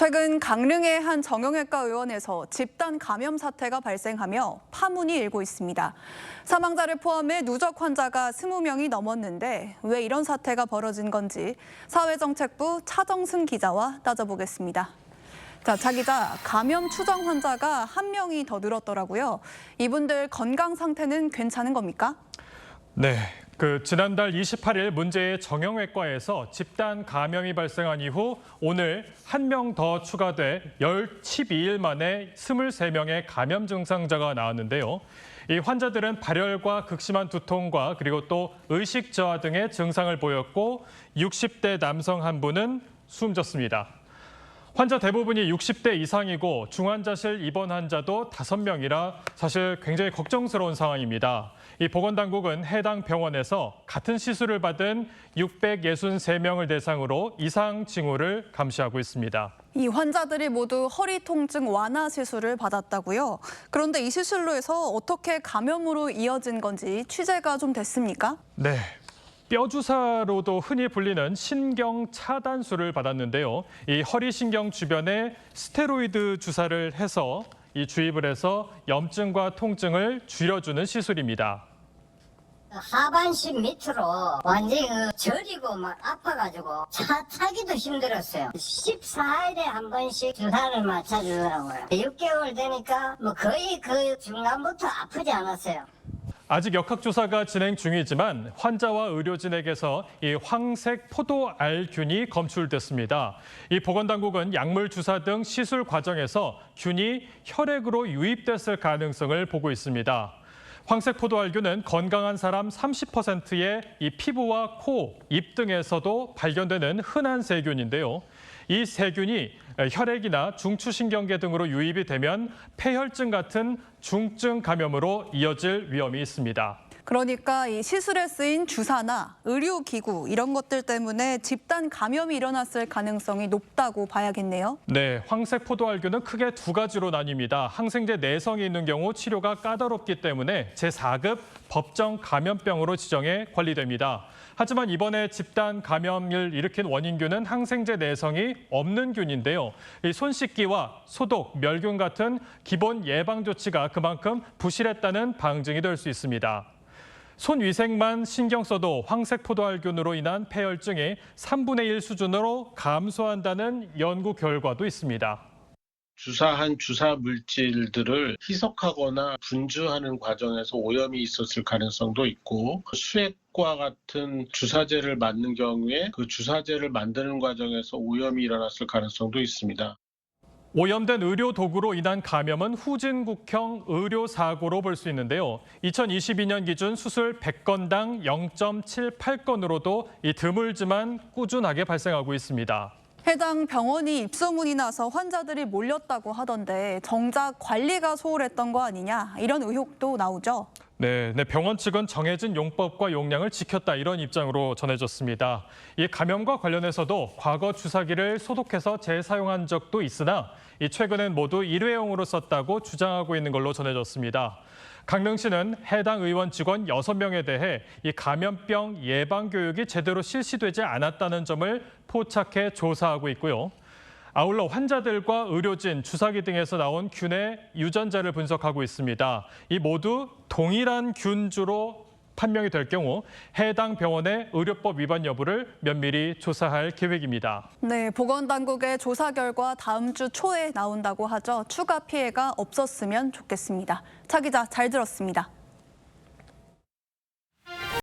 최근 강릉의 한 정형외과 의원에서 집단 감염 사태가 발생하며 파문이 일고 있습니다. 사망자를 포함해 누적 환자가 20명이 넘었는데 왜 이런 사태가 벌어진 건지 사회정책부 차정승 기자와 따져보겠습니다. 차 기자, 감염 추정 환자가 1명이 더 늘었더라고요. 이분들 건강 상태는 괜찮은 겁니까? 네, 지난달 28일 문제의 정형외과에서 집단 감염이 발생한 이후 오늘 1명 더 추가돼 12일 만에 23명의 감염 증상자가 나왔는데요. 이 환자들은 발열과 극심한 두통과 그리고 또 의식 저하 등의 증상을 보였고 60대 남성 한 분은 숨졌습니다. 환자 대부분이 60대 이상이고 중환자실 입원 환자도 5명이라 사실 굉장히 걱정스러운 상황입니다. 이 보건당국은 해당 병원에서 같은 시술을 받은 663명을 대상으로 이상 징후를 감시하고 있습니다. 이 환자들이 모두 허리 통증 완화 시술을 받았다고요? 그런데 이 시술로 해서 어떻게 감염으로 이어진 건지 취재가 좀 됐습니까? 네. 뼈 주사로도 흔히 불리는 신경 차단술을 받았는데요. 이 허리 신경 주변에 스테로이드 주사를 해서 주입을 해서 염증과 통증을 줄여주는 시술입니다. 하반신 밑으로 완전히 저리고 막 아파가지고 차 타기도 힘들었어요. 14일에 한 번씩 주사를 맞춰주더라고요. 6개월 되니까 거의 그 중간부터 아프지 않았어요. 아직 역학조사가 진행 중이지만 환자와 의료진에게서 이 황색 포도알균이 검출됐습니다. 이 보건당국은 약물 주사 등 시술 과정에서 균이 혈액으로 유입됐을 가능성을 보고 있습니다. 황색 포도알균은 건강한 사람 30%의 이 피부와 코, 입 등에서도 발견되는 흔한 세균인데요. 이 세균이 혈액이나 중추신경계 등으로 유입이 되면 폐혈증 같은 중증 감염으로 이어질 위험이 있습니다. 그러니까 이 시술에 쓰인 주사나 의료기구 이런 것들 때문에 집단 감염이 일어났을 가능성이 높다고 봐야겠네요. 네, 황색 포도알균은 크게 두 가지로 나뉩니다. 항생제 내성이 있는 경우 치료가 까다롭기 때문에 제4급 법정 감염병으로 지정해 관리됩니다. 하지만 이번에 집단 감염을 일으킨 원인균은 항생제 내성이 없는 균인데요. 이 손 씻기와 소독, 멸균 같은 기본 예방 조치가 그만큼 부실했다는 방증이 될 수 있습니다. 손 위생만 신경 써도 황색 포도알균으로 인한 폐혈증이 3분의 1 수준으로 감소한다는 연구 결과도 있습니다. 주사한 주사 물질들을 희석하거나 분주하는 과정에서 오염이 있었을 가능성도 있고 수액과 같은 주사제를 맞는 경우에 그 주사제를 만드는 과정에서 오염이 일어났을 가능성도 있습니다. 오염된 의료 도구로 인한 감염은 후진국형 의료사고로 볼 수 있는데요. 2022년 기준 수술 100건당 0.78건으로도 드물지만 꾸준하게 발생하고 있습니다. 해당 병원이 입소문이 나서 환자들이 몰렸다고 하던데 정작 관리가 소홀했던 거 아니냐 이런 의혹도 나오죠. 네, 병원 측은 정해진 용법과 용량을 지켰다 이런 입장으로 전해졌습니다. 이 감염과 관련해서도 과거 주사기를 소독해서 재사용한 적도 있으나 최근엔 모두 일회용으로 썼다고 주장하고 있는 걸로 전해졌습니다. 강릉시는 해당 의원 직원 6명에 대해 이 감염병 예방 교육이 제대로 실시되지 않았다는 점을 포착해 조사하고 있고요. 아울러 환자들과 의료진, 주사기 등에서 나온 균의 유전자를 분석하고 있습니다. 이 모두 동일한 균주로 판명이 될 경우 해당 병원의 의료법 위반 여부를 면밀히 조사할 계획입니다. 네, 보건당국의 조사 결과 다음 주 초에 나온다고 하죠. 추가 피해가 없었으면 좋겠습니다. 차 기자 잘 들었습니다.